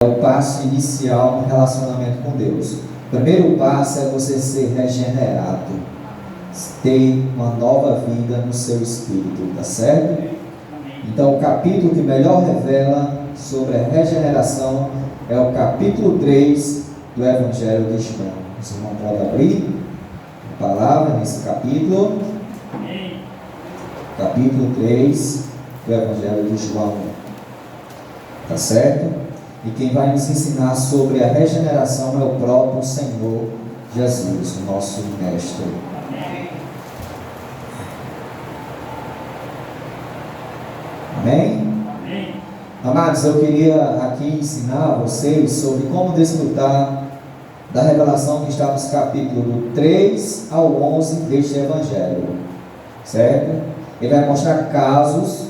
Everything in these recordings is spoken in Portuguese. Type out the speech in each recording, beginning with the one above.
É o passo inicial no relacionamento com Deus. O primeiro passo é você ser regenerado, ter uma nova vida no seu espírito, tá certo? Então, o capítulo que melhor revela sobre a regeneração é o capítulo 3 do Evangelho de João. Você não pode abrir a palavra nesse capítulo. Capítulo 3 do Evangelho de João. Tá certo? E quem vai nos ensinar sobre a regeneração é o próprio Senhor Jesus, o nosso Mestre. Amém? Amém? Amados, eu queria aqui ensinar a vocês sobre como desfrutar da revelação que está nos capítulos do 3 ao 11 deste Evangelho. Certo? Ele vai mostrar casos,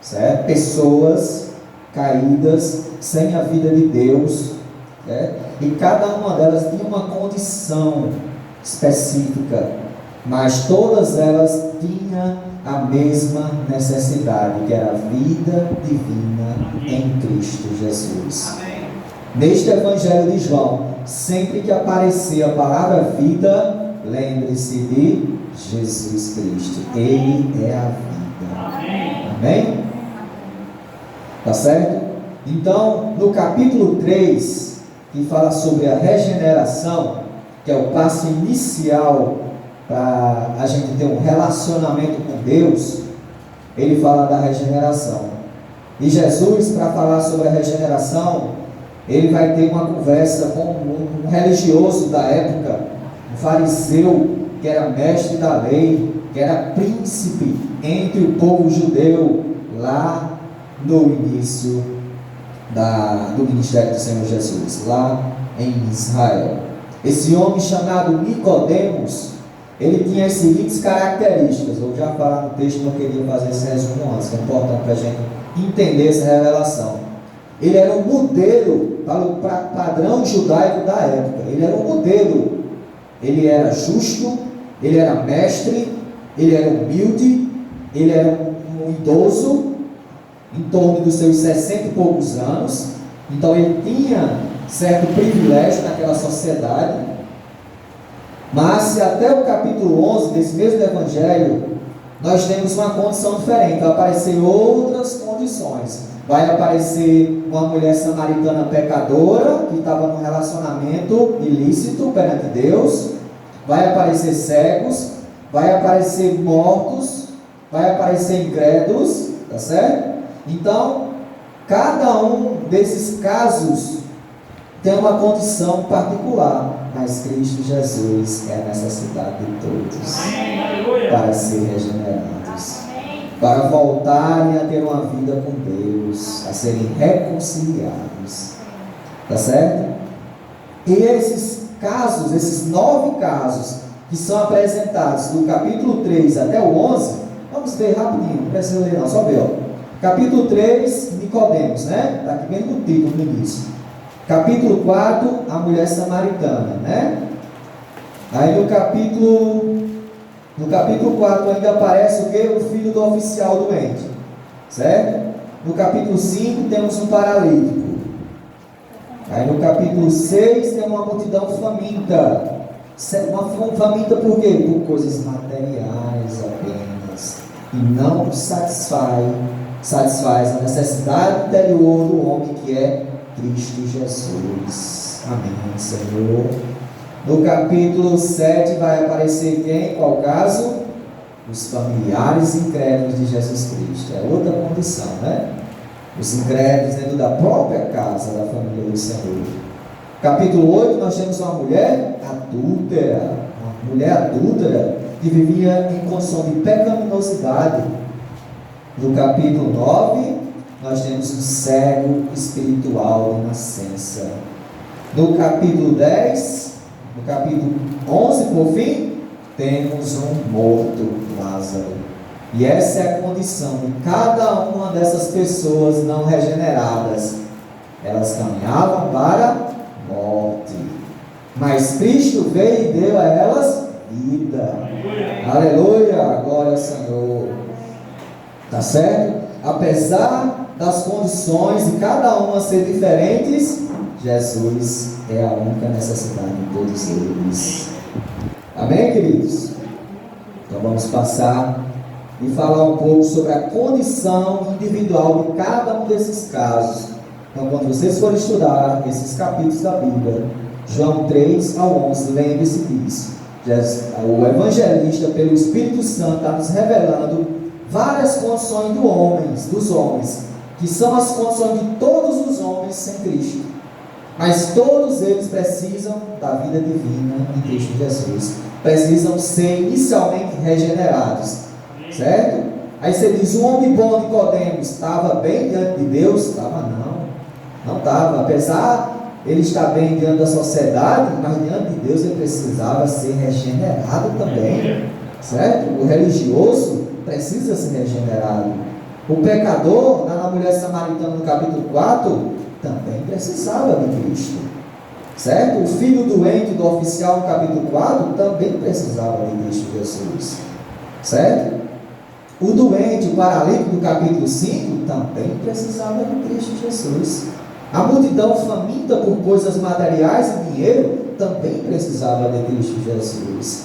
certo? Pessoas caídas, sem a vida de Deus, e cada uma delas tinha uma condição específica, mas todas elas tinham a mesma necessidade, que era a vida divina em Cristo Jesus. Amém. Neste Evangelho de João, sempre que aparecer a palavra vida, lembre-se de Jesus Cristo. Ele é a vida. Amém? Tá certo? Então, no capítulo 3, que fala sobre a regeneração, que é o passo inicial para a gente ter um relacionamento com Deus, ele fala da regeneração. E Jesus, para falar sobre a regeneração, ele vai ter uma conversa com um religioso da época, um fariseu, que era mestre da lei, que era príncipe entre o povo judeu, lá no início do ministério do Senhor Jesus, lá em Israel. Esse homem chamado Nicodemos, ele tinha as seguintes características. Eu já falei no texto, não queria fazer esse resumo antes, que é importante para a gente entender essa revelação. Ele era um modelo para o padrão judaico da época. Ele era um modelo. Ele era justo, ele era mestre, ele era humilde, ele era um idoso, em torno dos seus 60 e poucos anos. Então ele tinha certo privilégio naquela sociedade. Mas se até o capítulo 11 desse mesmo evangelho nós temos uma condição diferente, vai aparecer outras condições. Vai aparecer uma mulher samaritana pecadora que estava num relacionamento ilícito perante Deus. Vai aparecer cegos, vai aparecer mortos, vai aparecer incrédulos, tá certo? Então, cada um desses casos tem uma condição particular, mas Cristo Jesus é a necessidade de todos para ser regenerados, para voltarem a ter uma vida com Deus, a serem reconciliados, tá certo? E esses casos, esses 9 casos que são apresentados do capítulo 3 até o 11, vamos ver rapidinho, não precisa ler não, só ver, ó. Capítulo 3, Nicodemos, né? Está aqui bem no título, no início. Capítulo 4, a mulher samaritana, né? Aí no capítulo 4 ainda aparece o quê? O filho do oficial doente, certo? No capítulo 5 temos um paralítico. Aí no capítulo 6 tem uma multidão faminta. Uma faminta por quê? Por coisas materiais apenas. E não satisfaz a necessidade interior do homem, que é Cristo Jesus. Amém, Senhor. No capítulo 7 vai aparecer quem? Qual caso? Os familiares incrédulos de Jesus Cristo. É outra condição, né? Os incrédulos dentro da própria casa da família do Senhor. Capítulo 8 nós temos uma mulher adúltera. Uma mulher adúltera que vivia em condição de pecaminosidade. No capítulo 9, nós temos um cego espiritual de nascença. No capítulo 10, no capítulo 11, por fim, temos um morto, Lázaro. E essa é a condição de cada uma dessas pessoas não regeneradas. Elas caminhavam para a morte. Mas Cristo veio e deu a elas vida. Aleluia, glória ao Senhor. Tá certo? Apesar das condições de cada uma ser diferentes, Jesus é a única necessidade de todos eles. Amém, queridos? Então vamos passar e falar um pouco sobre a condição individual de cada um desses casos. Então, quando vocês forem estudar esses capítulos da Bíblia, João 3 ao 11, lembre-se disso. O evangelista, pelo Espírito Santo, está nos revelando várias condições dos homens, que são as condições de todos os homens sem Cristo. Mas todos eles precisam da vida divina em Cristo Jesus. Precisam ser inicialmente regenerados. Certo? Aí você diz, o homem bom Nicodemos estava bem diante de Deus? Estava não estava. Apesar ele estar bem diante da sociedade, mas diante de Deus ele precisava ser regenerado também. Certo? O religioso precisa ser regenerado. O pecador, na mulher samaritana no capítulo 4, também precisava de Cristo. Certo? O filho doente do oficial no capítulo 4 também precisava de Cristo Jesus. Certo? O doente, o paralítico do capítulo 5, também precisava de Cristo Jesus. A multidão faminta por coisas materiais e dinheiro também precisava de Cristo Jesus.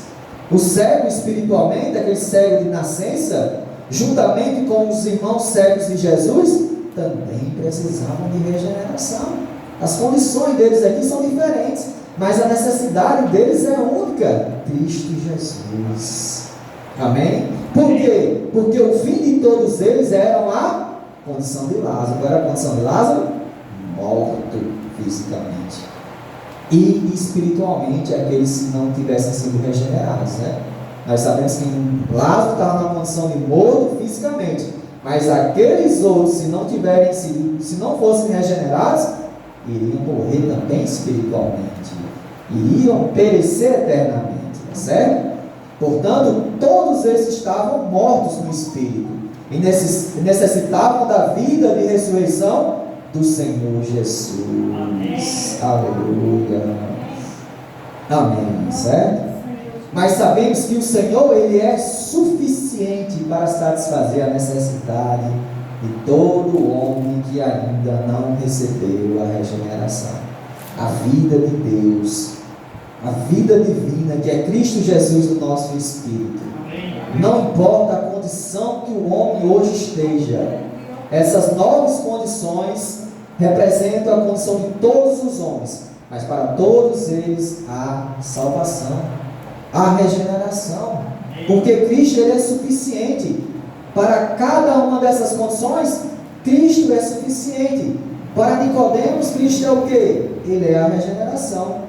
O cego espiritualmente, aquele cego de nascença, juntamente com os irmãos cegos de Jesus, também precisavam de regeneração. As condições deles aqui são diferentes, mas a necessidade deles é única: Cristo Jesus. Amém? Por quê? Porque o fim de todos eles era a condição de Lázaro. Qual era a condição de Lázaro? Morto fisicamente. E espiritualmente, aqueles que não tivessem sido regenerados, né? Nós sabemos que Lázaro estava na condição de morto fisicamente, mas aqueles outros, se não fossem regenerados, iriam morrer também espiritualmente, iriam perecer eternamente, certo? Portanto, todos esses estavam mortos no Espírito e necessitavam da vida de ressurreição do Senhor Jesus. Amém. Aleluia. Amém, certo? Mas sabemos que o Senhor, Ele é suficiente para satisfazer a necessidade de todo homem que ainda não recebeu a regeneração. A vida de Deus, a vida divina, que é Cristo Jesus no nosso Espírito. Não importa a condição que o homem hoje esteja, essas novas condições representam a condição de todos os homens, mas para todos eles há salvação, há regeneração, porque Cristo ele é suficiente. Para cada uma dessas condições, Cristo é suficiente. Para Nicodemos, Cristo é o quê? Ele é a regeneração.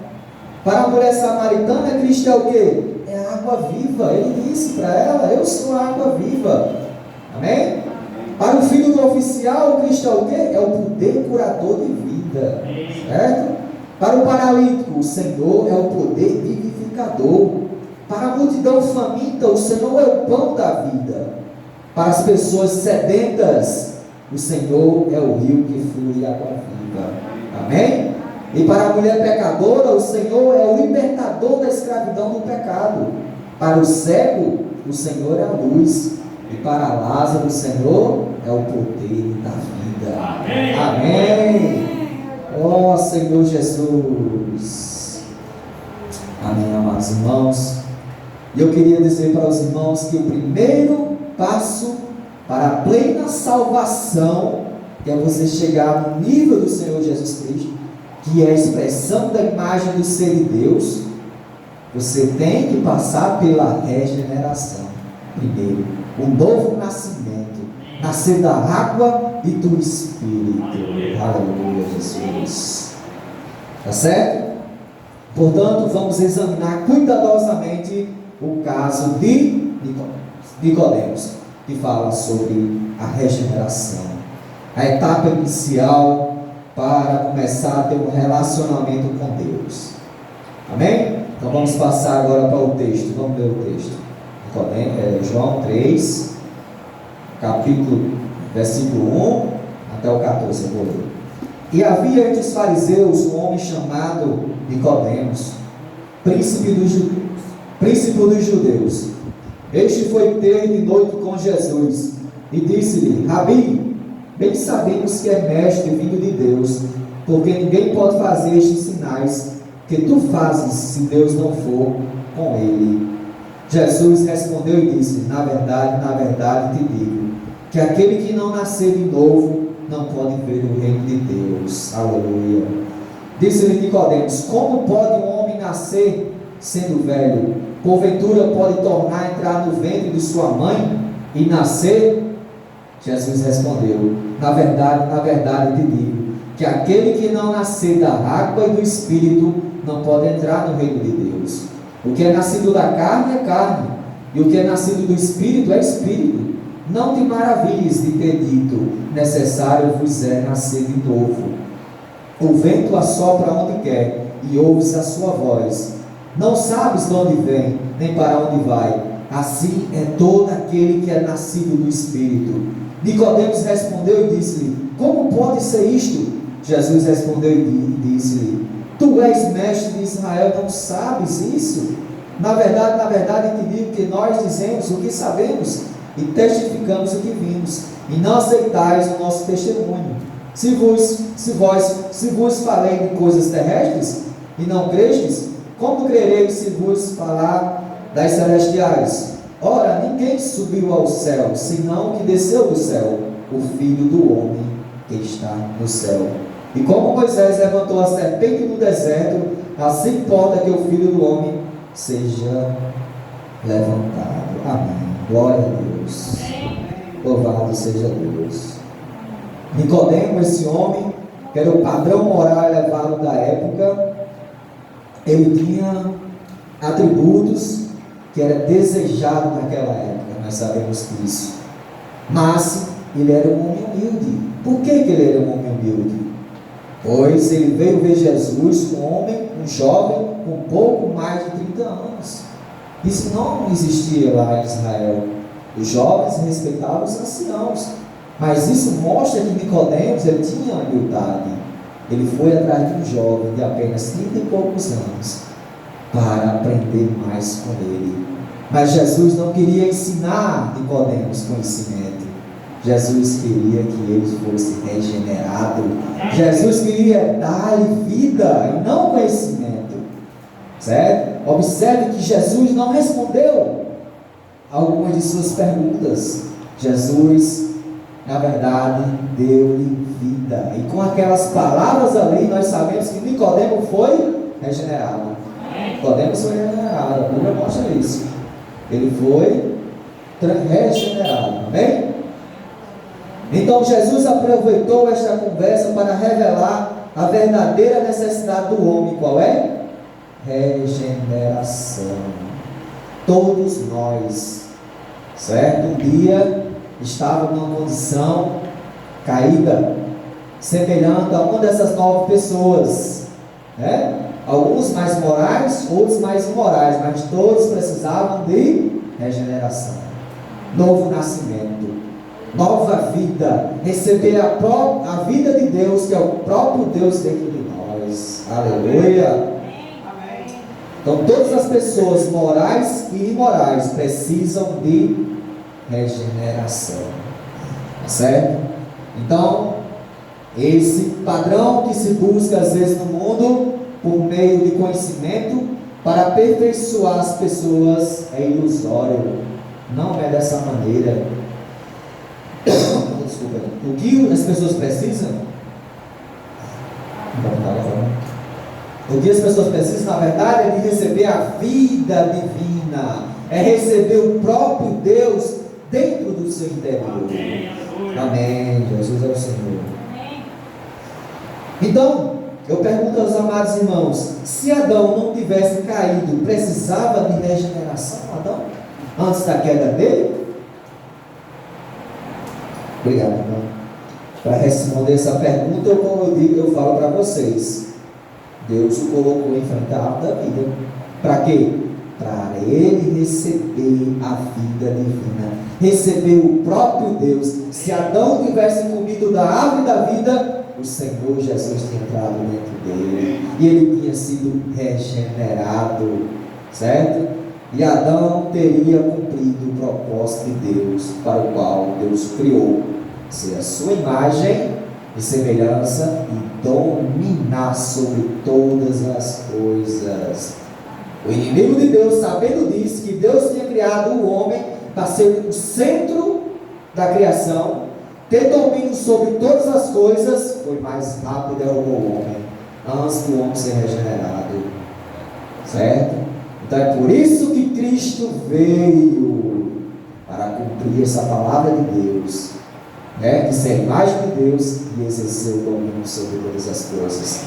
Para a mulher samaritana, Cristo é o quê? É a água viva. Ele disse para ela, eu sou a água viva. Amém? Para o filho do oficial, Cristo é o quê? É o poder curador de vida. Certo? Para o paralítico, o Senhor é o poder vivificador. Para a multidão faminta, o Senhor é o pão da vida. Para as pessoas sedentas, o Senhor é o rio que flui água viva. Amém? E para a mulher pecadora, o Senhor é o libertador da escravidão do pecado. Para o cego, o Senhor é a luz. E para Lázaro, o Senhor é o poder da vida. Amém. Amém. Ó Senhor Jesus. Amém, amados irmãos. E eu queria dizer para os irmãos que o primeiro passo para a plena salvação, que é você chegar no nível do Senhor Jesus Cristo, que é a expressão da imagem do ser de Deus, você tem que passar pela regeneração. Primeiro, o novo nascimento, nascer da água e do Espírito. Aleluia, Jesus. Tá certo? Portanto, vamos examinar cuidadosamente o caso de Nicodemos, que fala sobre a regeneração, a etapa inicial para começar a ter um relacionamento com Deus. Amém? Então vamos passar agora para o texto. Vamos ler o texto. João 3, versículo 1 até o 14. Eu vou ler. E havia entre os fariseus um homem chamado Nicodemos, príncipe dos judeus. Este foi ter de noite com Jesus e disse-lhe: Rabi, bem sabemos que é mestre vindo de Deus, porque ninguém pode fazer estes sinais que tu fazes se Deus não for com ele. Jesus respondeu e disse: na verdade te digo, que aquele que não nascer de novo não pode ver o reino de Deus. Aleluia. Disse-lhe Nicodemos: como pode um homem nascer sendo velho? Porventura pode tornar a entrar no ventre de sua mãe e nascer? Jesus respondeu: na verdade te digo, que aquele que não nascer da água e do Espírito não pode entrar no reino de Deus. O que é nascido da carne é carne, e o que é nascido do Espírito é Espírito. Não te maravilhes de ter dito: necessário vos é nascer de novo. O vento assopra onde quer, e ouves a sua voz. Não sabes de onde vem, nem para onde vai. Assim é todo aquele que é nascido do Espírito. Nicodemos respondeu e disse-lhe: como pode ser isto? Jesus respondeu e disse-lhe: tu és mestre de Israel, não sabes isso? Na verdade te digo que nós dizemos o que sabemos e testificamos o que vimos, e não aceitais o nosso testemunho. Se vos falei de coisas terrestres e não crestes, como crereis se vos falar das celestiais? Ora, ninguém subiu ao céu, senão o que desceu do céu, o Filho do homem que está no céu. E como Moisés levantou a serpente no deserto, assim importa que o Filho do homem seja levantado. Amém. Glória a Deus. Louvado seja Deus. Nicodemo, esse homem, que era o padrão moral elevado da época, ele tinha atributos que era desejado naquela época, nós sabemos disso. Mas ele era um homem humilde. Por que ele era um homem humilde? Pois ele veio ver Jesus, um jovem com pouco mais de 30 anos. Isso não existia lá em Israel. Os jovens respeitavam os anciãos. Mas isso mostra que Nicodemos, ele tinha humildade. Ele foi atrás de um jovem de apenas 30 e poucos anos para aprender mais com ele. Mas Jesus não queria ensinar Nicodemos conhecimento. Jesus queria que ele fosse regenerado. Jesus queria dar-lhe vida e não conhecimento. Certo? Observe que Jesus não respondeu algumas de suas perguntas. Jesus, na verdade, deu-lhe vida. E com aquelas palavras ali, nós sabemos que Nicodemo foi regenerado. Nicodemo foi regenerado. A Bíblia mostra isso. Ele foi regenerado. Amém? Então Jesus aproveitou esta conversa para revelar a verdadeira necessidade do homem. Qual é? Regeneração. Todos nós, certo? Um dia estava numa condição caída, semelhante a uma dessas 9 pessoas, né? Alguns mais morais, outros mais imorais, mas todos precisavam de regeneração, novo nascimento, nova vida, receber a vida de Deus, que é o próprio Deus dentro de nós. Aleluia! Então todas as pessoas morais e imorais precisam de regeneração, tá certo? Então esse padrão que se busca às vezes no mundo por meio de conhecimento para aperfeiçoar as pessoas é ilusório. Não é dessa maneira. Desculpa. O que as pessoas precisam? O que as pessoas precisam, na verdade, é de receber a vida divina. É receber o próprio Deus dentro do seu interior. Amém. Jesus é o Senhor. Então, eu pergunto aos amados irmãos: se Adão não tivesse caído, precisava de regeneração, Adão? Antes da queda dele? Obrigado, irmão. Para responder essa pergunta, eu falo para vocês: Deus o colocou em frente à árvore da vida. Para quê? Para ele receber a vida divina, receber o próprio Deus. Se Adão tivesse comido da árvore da vida, o Senhor Jesus tinha entrado dentro dele e ele tinha sido regenerado, certo? E Adão teria cumprido o propósito de Deus para o qual Deus criou. ser a sua imagem e semelhança e dominar sobre todas as coisas. O inimigo de Deus, sabendo disso, que Deus tinha criado o homem para ser o centro da criação, ter domínio sobre todas as coisas, foi mais rápido e derrubou o homem, antes do homem ser regenerado. Certo? Então é por isso que Cristo veio, para cumprir essa palavra de Deus, né? Que ser a imagem de Deus e exercer o domínio sobre todas as coisas.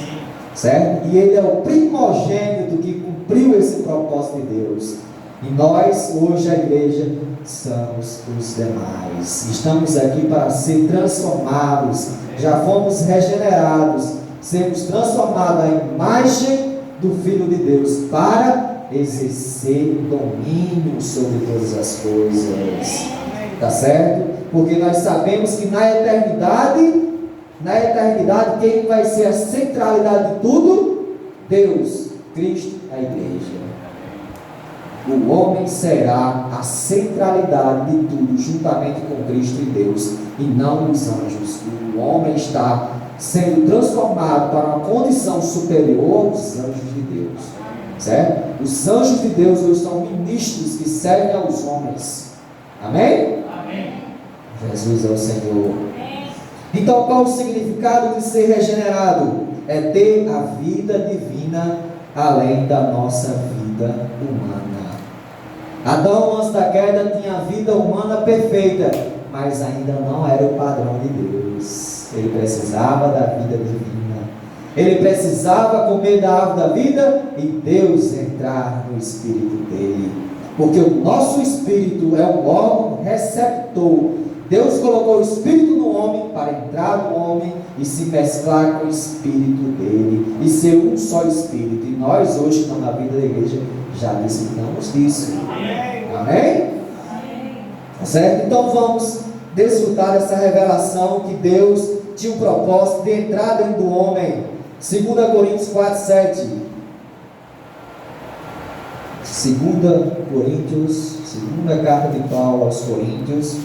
Certo? E ele é o primogênito que cumpriu esse propósito de Deus. E nós, hoje, a igreja, somos os demais. Estamos aqui para ser transformados. Já fomos regenerados. Sermos transformados à imagem do Filho de Deus para exercer domínio sobre todas as coisas. Tá certo? Porque nós sabemos que na eternidade, quem vai ser a centralidade de tudo? Deus, Cristo, a igreja. O homem será a centralidade de tudo, juntamente com Cristo e Deus, e não os anjos. O homem está sendo transformado para uma condição superior aos anjos de Deus. Certo? Os anjos de Deus hoje são ministros que servem aos homens. Amém? Amém. Jesus é o Senhor. Então, qual o significado de ser regenerado? É ter a vida divina além da nossa vida humana. Adão, antes da queda, tinha a vida humana perfeita, mas ainda não era o padrão de Deus. Ele precisava da vida divina. Ele precisava comer da árvore da vida e Deus entrar no espírito dele. Porque o nosso espírito é um órgão receptor. Deus colocou o espírito no homem para entrar no homem e se mesclar com o espírito dele e ser um só espírito. E nós hoje, estamos na vida da igreja, já desfrutamos disso. Amém? Tá certo? Então vamos desfrutar dessa revelação que Deus tinha um propósito de entrar dentro do homem. 2 Coríntios 4:7. 2 Coríntios, segunda carta de Paulo aos Coríntios,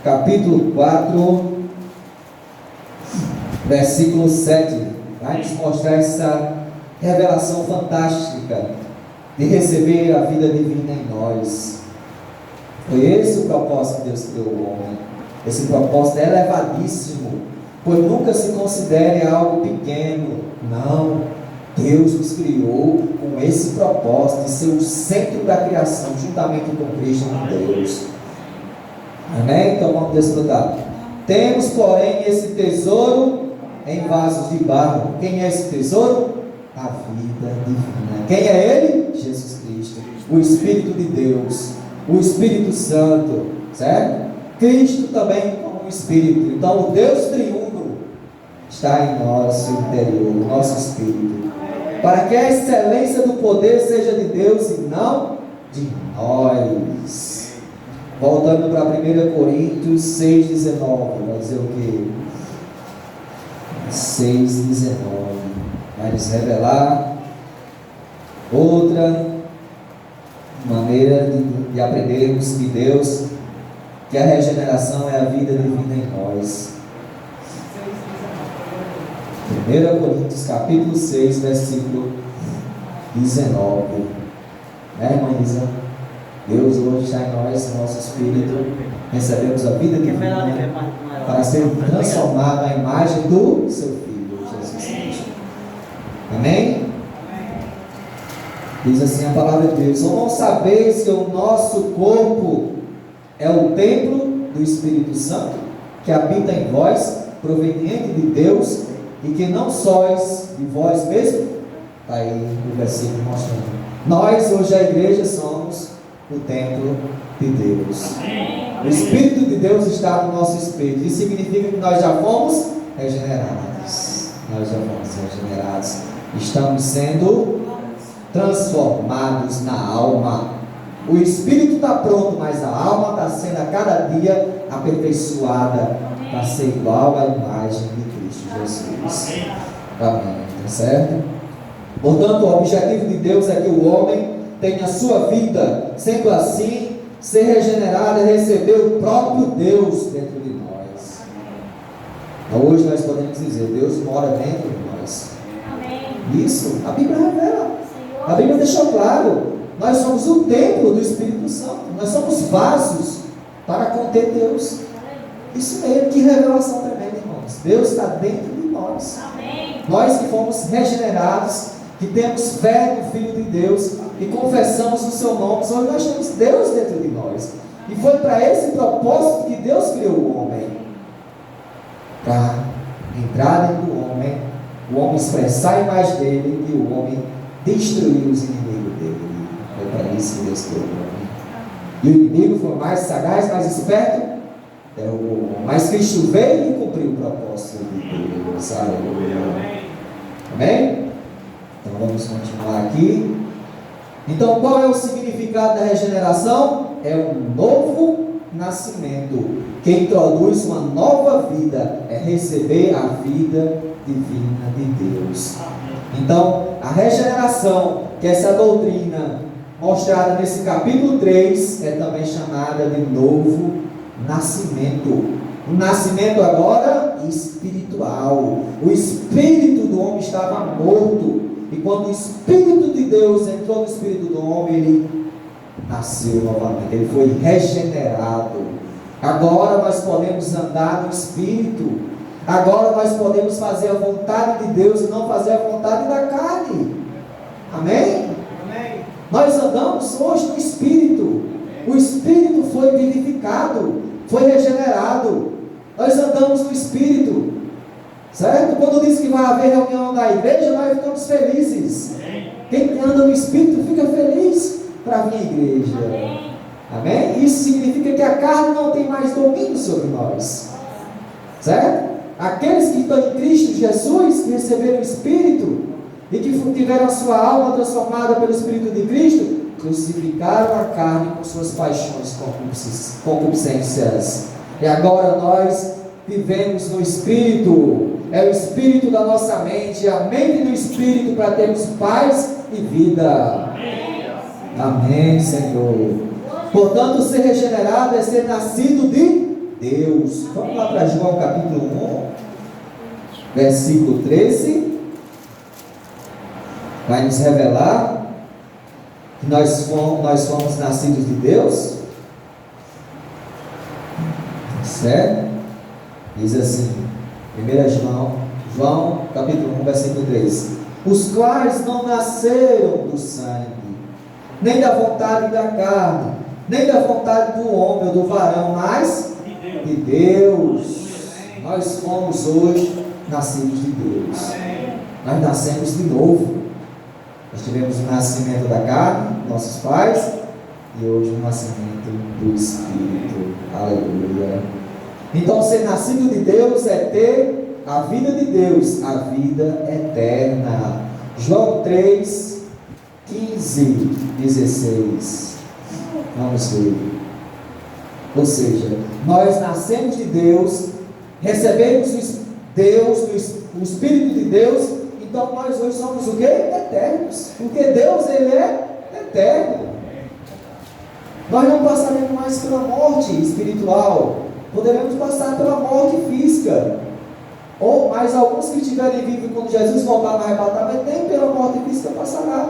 capítulo 4, versículo 7, vai nos mostrar essa revelação fantástica de receber a vida divina em nós. Foi esse o propósito que Deus criou o homem. Esse propósito é elevadíssimo, pois nunca se considere algo pequeno. Não, Deus nos criou com esse propósito de ser o centro da criação, juntamente com Cristo e com Deus. Amém? Então vamos desfrutar. Temos, porém, esse tesouro em vasos de barro. Quem é esse tesouro? A vida divina. Quem é ele? Jesus Cristo, o Espírito de Deus, o Espírito Santo, certo? Cristo também como Espírito. Então o Deus triuno está em nosso interior, no nosso Espírito, para que a excelência do poder seja de Deus e não de nós. Voltando para 1 Coríntios 6,19, vai dizer o que? 6,19, vai nos revelar outra maneira de aprendermos que Deus, que a regeneração é a vida divina em nós. 1 Coríntios capítulo 6, versículo 19, né, irmã Isa? Deus hoje está em nós, no nosso espírito, recebemos a vida divina para ser transformado à imagem do seu Filho, Jesus Cristo. Amém? Diz assim a palavra de Deus: ou não sabeis que o nosso corpo é o templo do Espírito Santo, que habita em vós, proveniente de Deus, e que não sois de vós mesmos? Está aí o versículo mostrando. Nós, hoje a igreja, somos o templo de Deus. O Espírito de Deus está no nosso espírito. Isso significa que nós já fomos regenerados. Nós já fomos regenerados. Estamos sendo transformados na alma. O espírito está pronto, mas a alma está sendo a cada dia aperfeiçoada para ser igual à imagem de Cristo Jesus. Amém. Tá certo? Portanto, o objetivo de Deus é que o homem tenha a sua vida, sendo assim, ser regenerado e receber o próprio Deus dentro de nós. Então, hoje nós podemos dizer, Deus mora dentro de nós. Amém. Isso, a Bíblia revela. A Bíblia deixou claro, nós somos o templo do Espírito Santo. Nós somos vasos para conter Deus. Isso mesmo, que revelação tremenda, irmãos. Deus está dentro de nós. Amém. Nós que fomos regenerados, que temos fé no Filho de Deus e confessamos o seu nome, hoje nós temos Deus dentro de nós. E foi para esse propósito que Deus criou o homem. Para entrar dentro do homem, o homem expressar a imagem dele e o homem destruir os inimigos dele. Foi para isso que Deus criou o homem. E o inimigo foi mais sagaz, mais esperto, mas Cristo veio e cumpriu o propósito de Deus. Aleluia. Amém? Então vamos continuar aqui. Então, qual é o significado da regeneração? É um novo nascimento que introduz uma nova vida, é receber a vida divina de Deus. Então, a regeneração, que é essa doutrina mostrada nesse capítulo 3, é também chamada de novo nascimento. Um nascimento agora espiritual. O espírito do homem estava morto, e quando o Espírito de Deus entrou no espírito do homem, ele nasceu novamente, ele foi regenerado. Agora nós podemos andar no Espírito. Agora nós podemos fazer a vontade de Deus e não fazer a vontade da carne. Amém? Amém. Nós andamos hoje no Espírito. O Espírito foi vivificado, foi regenerado. Nós andamos no Espírito, certo? Quando diz que vai haver reunião na igreja, nós ficamos felizes. Quem anda no Espírito fica feliz para vir à igreja. Amém. Amém? Isso significa que a carne não tem mais domínio sobre nós, certo? Aqueles que estão em Cristo Jesus, que receberam o Espírito e que tiveram a sua alma transformada pelo Espírito de Cristo, crucificaram a carne com suas paixões, concupiscências. E agora nós vivemos no Espírito. É o Espírito da nossa mente, a mente do Espírito, para termos paz e vida. Amém, Senhor. Portanto, ser regenerado é ser nascido de Deus. Vamos lá para João capítulo 1, versículo 13. Vai nos revelar que nós fomos nascidos de Deus. Certo? Diz assim, 1 João capítulo 1, versículo 13. Os quais não nasceram do sangue, nem da vontade da carne, nem da vontade do homem ou do varão, mas de Deus. Nós fomos hoje nascidos de Deus. Nós nascemos de novo. Nós tivemos o nascimento da carne, nossos pais, e hoje o nascimento do Espírito. Aleluia. Então, ser nascido de Deus é ter a vida de Deus, a vida eterna. João 3, 15, 16. Vamos ver. Ou seja, nós nascemos de Deus, recebemos o Espírito de Deus, então nós hoje somos o quê? Eternos. Porque Deus, Ele é eterno. Nós não passaremos mais pela morte espiritual, poderemos passar pela morte física. Ou mais alguns que estiverem vivos quando Jesus voltar no arrebatamento, nem pela morte física passará.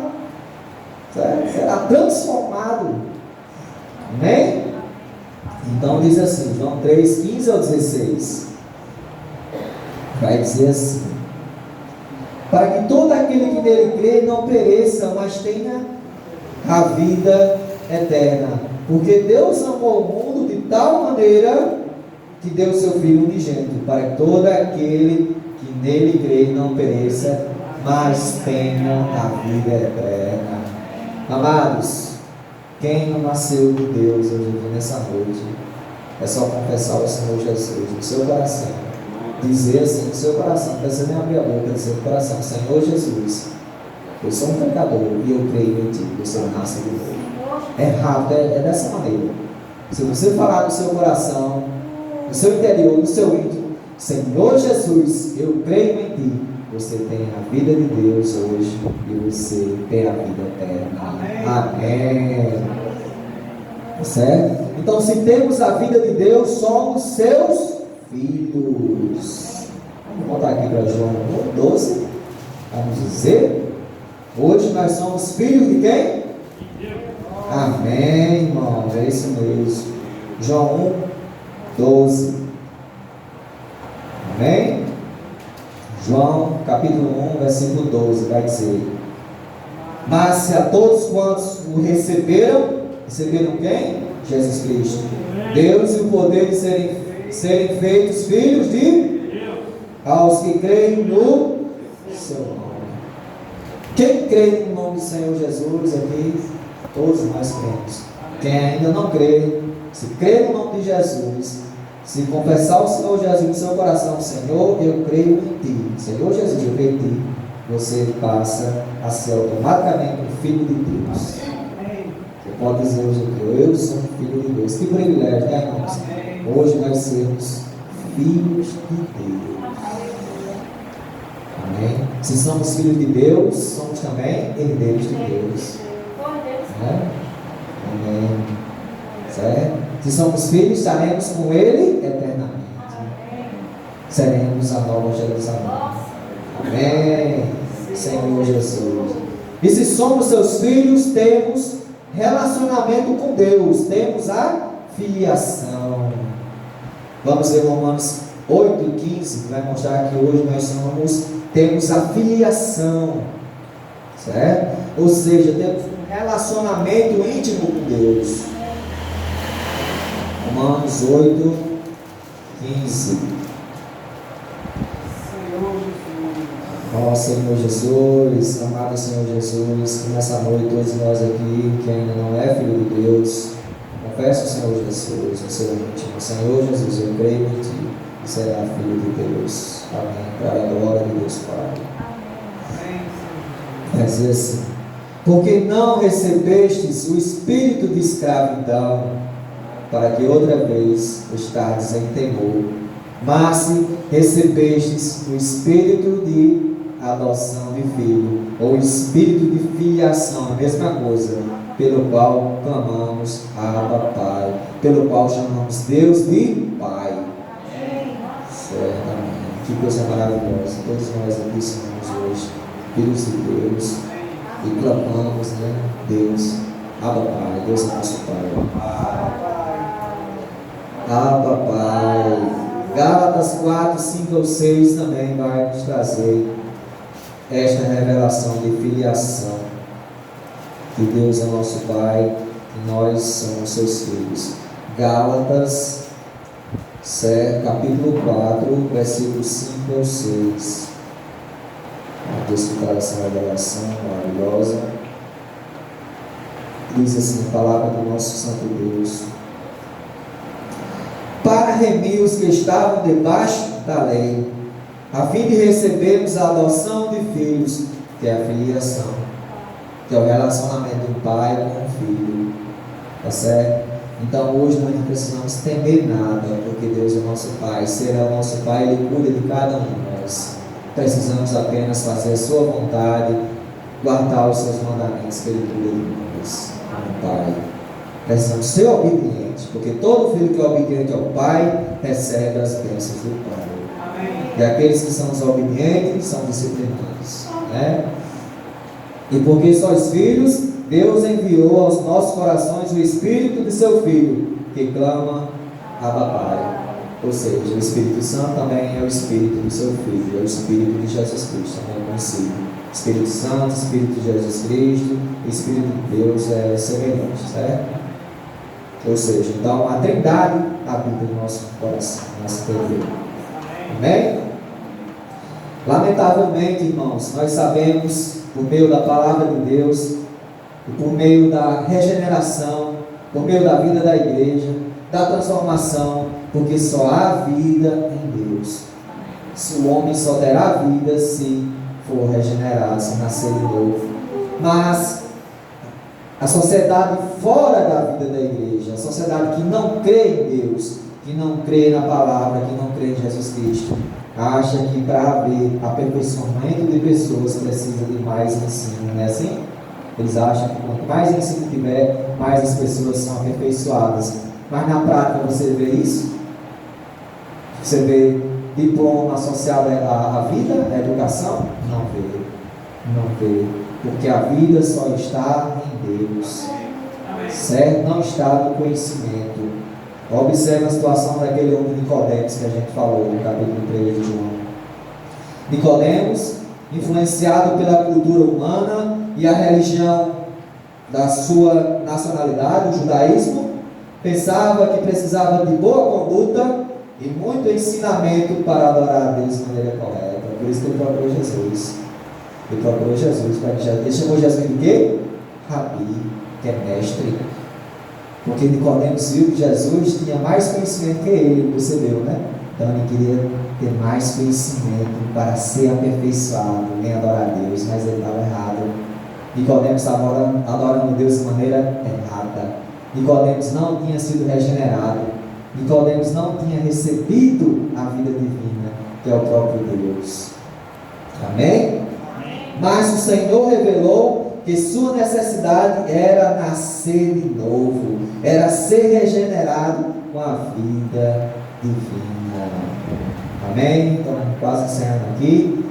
Certo? Será transformado. Amém? Então diz assim, João 3, 15 ao 16. Vai dizer assim: para que todo aquele que nele crê não pereça, mas tenha a vida eterna. Porque Deus amou o mundo de tal maneira que deu seu Filho unigênito, para que todo aquele que nele crê não pereça, mas tenha a vida eterna. Amados, quem não nasceu de Deus hoje aqui nessa noite, é só confessar o Senhor Jesus no seu coração. Dizer assim no seu coração, não precisa nem abrir a boca, dizer no coração: Senhor Jesus, eu sou um pecador e eu creio em Ti, você nasce de novo. É rápido, é dessa maneira. Se você falar no seu coração, no seu interior, no seu íntimo: Senhor Jesus, eu creio em Ti, você tem a vida de Deus hoje e você tem a vida eterna. Amém. Certo? Então, se temos a vida de Deus, somos seus filhos. Vamos voltar aqui para João 1:12. Vamos dizer: hoje nós somos filhos de quem? Amém, irmão. É isso mesmo. João 1:12. Amém? João capítulo 1, versículo 12, vai dizer: mas se a todos quantos o receberam quem? Jesus Cristo, Deus e o poder de serem feitos filhos de aos que creem no seu nome. Quem crê no nome do Senhor Jesus aqui? Todos nós cremos. Quem ainda não crê, se crê no nome de Jesus, se confessar o Senhor Jesus no seu coração: Senhor, eu creio em Ti, Senhor Jesus, eu creio em Ti, você passa a ser automaticamente um filho de Deus. Você pode dizer hoje aqui: eu sou um filho de Deus. Que privilégio, né, irmãos? Hoje nós somos filhos de Deus. Amém? Se somos filhos de Deus, somos também herdeiros de Deus. Né? Amém. Certo? Se somos filhos, estaremos com Ele eternamente. Seremos a nova Jerusalém. Amém. Senhor Jesus. E se somos seus filhos, temos relacionamento com Deus. Temos a filiação. Vamos ver Romanos 8:15, que vai mostrar que hoje nós temos a filiação. Certo? Ou seja, temos um relacionamento íntimo com Deus. Romanos 8:15. Ó Senhor Jesus, amado Senhor Jesus, que nessa noite todos nós aqui, que ainda não é filho de Deus, confessa o Senhor Jesus no seu íntimo: Senhor Jesus, eu creio em Ti e será filho de Deus. Amém. Para a glória de Deus Pai. Quer dizer assim: porque não recebestes o espírito de escravidão, para que outra vez estardes em temor, mas se recebestes o espírito de adoção de filho, ou espírito de filiação, a mesma coisa, pelo qual clamamos Abba Pai, pelo qual chamamos Deus de Pai. Certamente. Que coisa maravilhosa. Todos nós aqui somos hoje filhos de Deus e clamamos, né, Deus, Abba Pai. Deus é nosso Pai. Abba Pai. Gálatas 4:5-6 também vai nos trazer esta revelação de filiação, que Deus é nosso Pai e nós somos seus filhos. Gálatas capítulo 4, versículos 5-6. Deus que traz essa revelação maravilhosa. Diz assim a palavra do nosso Santo Deus: para remir os que estavam debaixo da lei, a fim de recebermos a adoção de filhos, que é a filiação, que é o relacionamento do pai com o filho. Tá certo? Então hoje nós não precisamos temer nada, porque Deus é nosso Pai. Se Ele é o nosso Pai, Ele cuida de cada um de nós. Precisamos apenas fazer a sua vontade, guardar os seus mandamentos, que Ele cuida de nós, como Pai. Precisamos ser obedientes, porque todo filho que é obediente ao Pai recebe as bênçãos do Pai. Amém. E aqueles que são desobedientes são disciplinados, né? E porque sois filhos, Deus enviou aos nossos corações o Espírito de seu Filho, que clama Abba Pai. Ou seja, o Espírito Santo também é o Espírito do seu Filho, é o Espírito de Jesus Cristo, também conhecido. Espírito Santo, Espírito de Jesus Cristo, Espírito de Deus é semelhante, certo? Ou seja, então a Trindade habita no nosso coração, nosso interior. Amém? Lamentavelmente, irmãos, nós sabemos, por meio da palavra de Deus, e por meio da regeneração, por meio da vida da igreja, da transformação, porque só há vida em Deus. Se o homem só terá vida se for regenerado, se nascer de novo. Mas a sociedade fora da vida da igreja, a sociedade que não crê em Deus, que não crê na palavra, que não crê em Jesus Cristo, acha que para haver aperfeiçoamento de pessoas precisa de mais ensino, não é assim? Eles acham que quanto mais ensino tiver, mais as pessoas são aperfeiçoadas. Mas na prática você vê isso? Você vê diploma associado à vida, à educação? Não vê. Não vê. Porque a vida só está em Deus. Certo? Não está no conhecimento. Observe a situação daquele homem Nicodemos que a gente falou no capítulo 3 de João. Nicodemos, influenciado pela cultura humana e a religião da sua nacionalidade, o judaísmo, pensava que precisava de boa conduta e muito ensinamento para adorar a Deus de maneira correta. Por isso que ele procurou Jesus. Ele procurou Jesus. Ele chamou Jesus de quê? Rabi, que é mestre. Porque Nicodemos viu que Jesus tinha mais conhecimento que ele percebeu, né? Então ele queria ter mais conhecimento para ser aperfeiçoado em adorar a Deus, mas ele estava errado. Nicodemos estava adorando Deus de maneira errada. Nicodemos não tinha sido regenerado. Nicodemos não tinha recebido a vida divina, que é o próprio Deus. Amém? Mas o Senhor revelou que sua necessidade era nascer de novo, era ser regenerado com a vida divina. Amém? Então, quase encerrando aqui.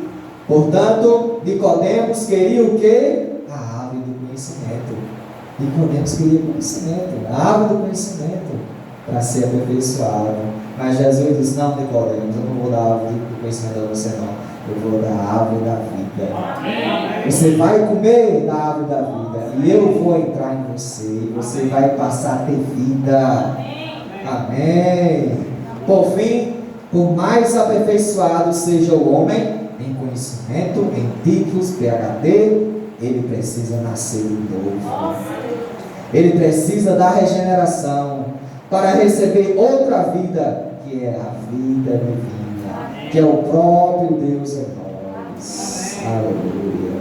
Portanto, Nicodemos queria o quê? A árvore do conhecimento. Nicodemos queria conhecimento, a árvore do conhecimento, para ser aperfeiçoado. Mas Jesus disse: não, Nicodemos, eu não vou dar a árvore do conhecimento a você não. Eu vou dar a árvore da vida. Você vai comer da árvore da vida e eu vou entrar em você. Você vai passar a ter vida. Amém. Por fim, por mais aperfeiçoado seja o homem em conhecimento, em títulos, PhD, ele precisa nascer de novo. Ele precisa da regeneração para receber outra vida, que é a vida divina, que é o próprio Deus em nós. Aleluia.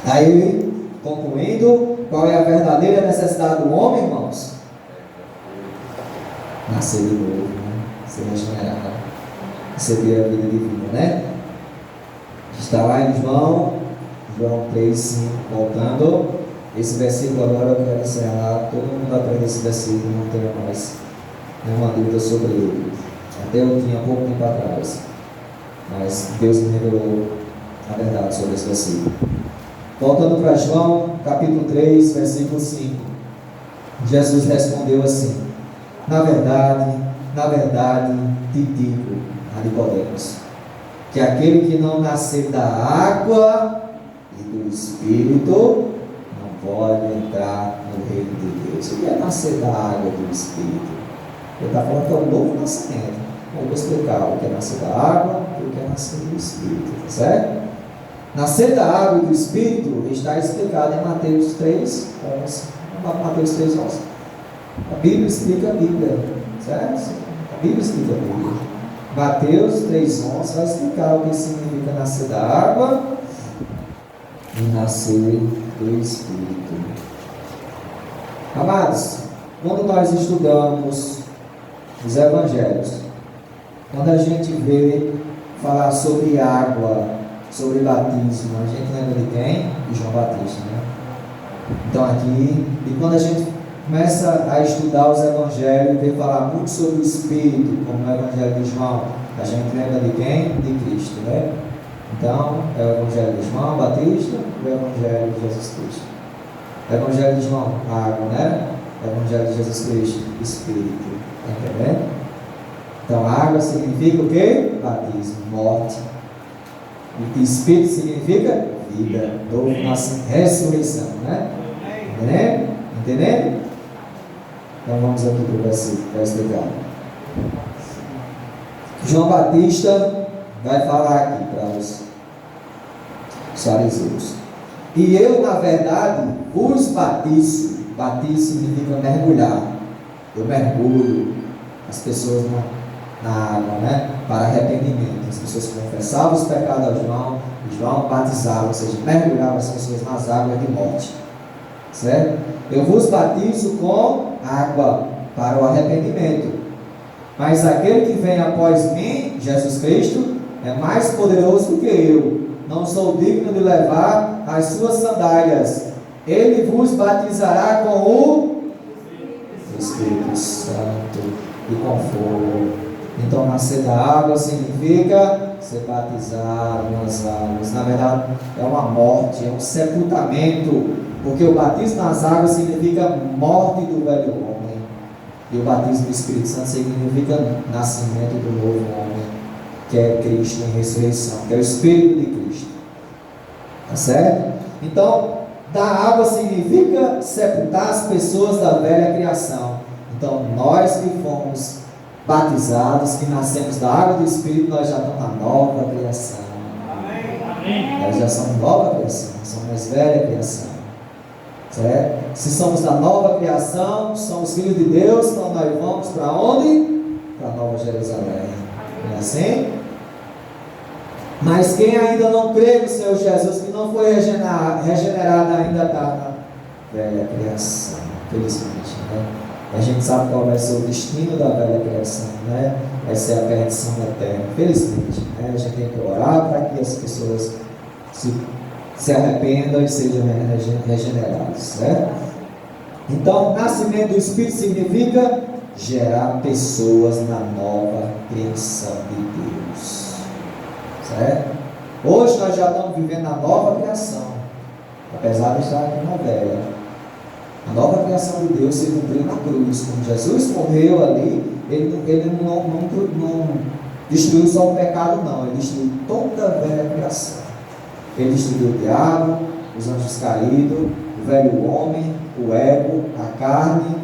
Aí, concluindo, qual é a verdadeira necessidade do homem, irmãos? Nascer de novo, né? Ser regenerado, receber a vida divina, né? Está lá em João 3:5, voltando. Esse versículo agora eu quero encerrar. Todo mundo aprende esse versículo, não tenho mais nenhuma dúvida sobre ele. Até eu tinha pouco tempo atrás, mas Deus me revelou a verdade sobre esse versículo. Voltando para João, capítulo 3, versículo 5. Jesus respondeu assim: na verdade, te digo, a Nicodemos, que aquele que não nascer da água e do Espírito não pode entrar no reino de Deus. O que é nascer da água e do Espírito? Ele está falando que é um novo nascimento. Vou explicar o que é nascer da água e o que é nascer do Espírito, certo? Nascer da água e do Espírito está explicado em Mateus 3:11. Mateus 3:11. A Bíblia explica a Bíblia, certo? A Bíblia explica a Bíblia. Mateus 3:11 vai explicar o que significa nascer da água e nascer do Espírito. Amados, quando nós estudamos os Evangelhos, quando a gente vê falar sobre água, sobre batismo, a gente lembra de quem? De João Batista, né? Então aqui, e quando a gente começa a estudar os Evangelhos e vê falar muito sobre o Espírito, como no Evangelho de João, a gente lembra de quem? De Cristo, né? Então, é o Evangelho de João Batista e o Evangelho de Jesus Cristo. O Evangelho de João, água, né? O Evangelho de Jesus Cristo, Espírito. Está entendendo? Então, água significa o quê? Batismo, morte. E Espírito significa vida, novo nascimento, ressurreição, né? Entendendo? Entendendo? Então, vamos aqui para o versículo para explicar. João Batista vai falar aqui para os fariseus: e eu, na verdade, vos batizo. Batizo significa mergulhar. Eu mergulho as pessoas na água, né? Para arrependimento. As pessoas confessavam os pecados a João, e João batizava, ou seja, mergulhava as pessoas nas águas de morte. Certo? Eu vos batizo com água para o arrependimento. Mas aquele que vem após mim, Jesus Cristo, é mais poderoso do que eu. Não sou digno de levar as suas sandálias. Ele vos batizará com o Espírito Santo e com fogo. Então, nascer da água significa ser batizado nas águas. Na verdade, é uma morte, é um sepultamento, porque o batismo nas águas significa morte do velho homem, e o batismo do Espírito Santo significa nascimento do novo homem, que é Cristo em ressurreição, que é o Espírito de Cristo. Tá certo? Então, da água significa sepultar as pessoas da velha criação. Então, nós que fomos batizados, que nascemos da água do Espírito, nós já estamos na nova criação. Amém. Nós já somos nova criação, somos velha criação. Certo? Se somos da nova criação, somos filhos de Deus, então nós vamos para onde? Para Nova Jerusalém. Não é assim? Mas quem ainda não crê no Senhor Jesus, que não foi regenerado, ainda está na velha criação. Felizmente, né? A gente sabe qual vai ser o destino da velha criação, né? Vai ser a perdição eterna. Felizmente, né? A gente tem que orar para que as pessoas se arrependam e sejam regeneradas, certo? Então, nascimento do Espírito significa gerar pessoas na nova criação de Deus, certo? Hoje nós já estamos vivendo a nova criação, apesar de estar aqui na velha. A nova criação de Deus se cumpriu na cruz. Quando Jesus morreu ali, ele não destruiu só o pecado, não. Ele destruiu toda a velha criação. Ele destruiu o diabo, os anjos caídos, o velho homem, o ego, a carne.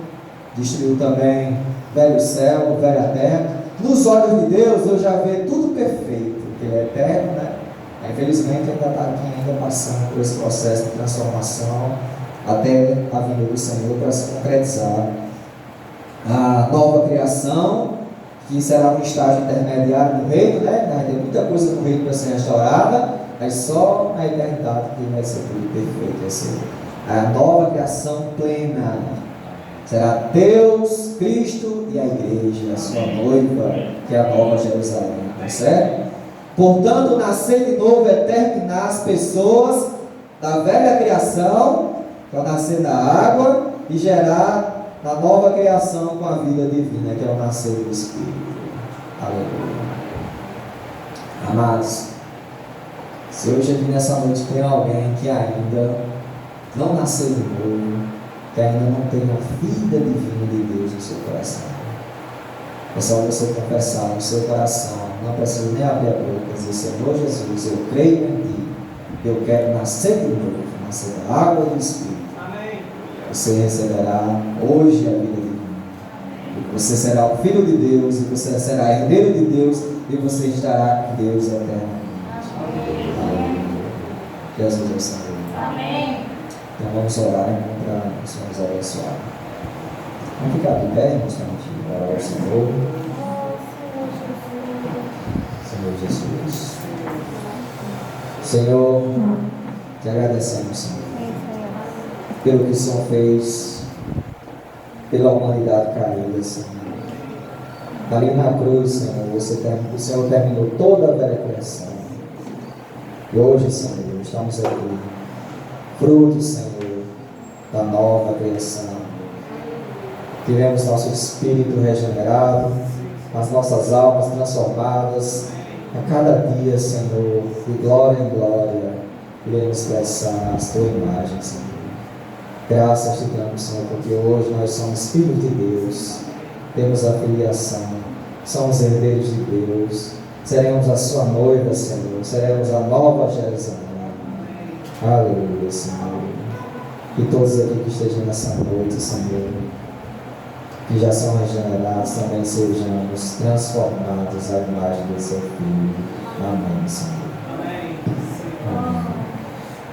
Destruiu também o velho céu, a velha terra. Nos olhos de Deus, eu já vejo tudo perfeito, porque Ele é eterno, né? Infelizmente, ainda está aqui ainda passando por esse processo de transformação até a vinda do Senhor para se concretizar a nova criação, que será um estágio intermediário do reino, né? Vai ter muita coisa no reino para ser restaurada, mas só na eternidade que vai ser tudo perfeito. Vai ser a nova criação plena. Será Deus, Cristo e a igreja, a sua noiva, que é a nova Jerusalém, tá certo? Portanto, nascer de novo é terminar as pessoas da velha criação, para nascer da água e gerar na nova criação com a vida divina, que é o nascer do Espírito. Aleluia. Amados, se hoje aqui nessa noite tem alguém que ainda não nasceu de novo, que ainda não tem a vida divina de Deus no seu coração, é só você confessar no seu coração, não precisa nem abrir a boca, dizer: Senhor Jesus, eu creio em Ti, eu quero nascer de novo, nascer da água do Espírito. Você receberá hoje a vida divina. Você será o filho de Deus, e você será herdeiro de Deus, e você estará com Deus eternamente. Aleluia. Jesus é o Senhor. Amém. Então vamos orar, irmão, para nós vamos abençoar. Vamos ficar de pé, irmãos, para a gente orar ao Senhor. Senhor Jesus. Senhor, te agradecemos, Senhor, pelo que o Senhor fez pela humanidade caída, Senhor. Ali na cruz, Senhor, o Senhor terminou toda a velha criação. E hoje, Senhor, estamos aqui, fruto, Senhor, da nova criação. Tivemos nosso espírito regenerado, as nossas almas transformadas. A cada dia, Senhor, de glória em glória, iremos expressar a tua imagem, Senhor. Graças te damos, Senhor, porque hoje nós somos filhos de Deus, temos a filiação, somos herdeiros de Deus, seremos a sua noiva, Senhor, seremos a nova Jerusalém. Aleluia, Senhor. E todos aqui que estejam nessa noite, Senhor, que já são regenerados, também sejamos transformados à imagem do seu Filho. Amém, Senhor.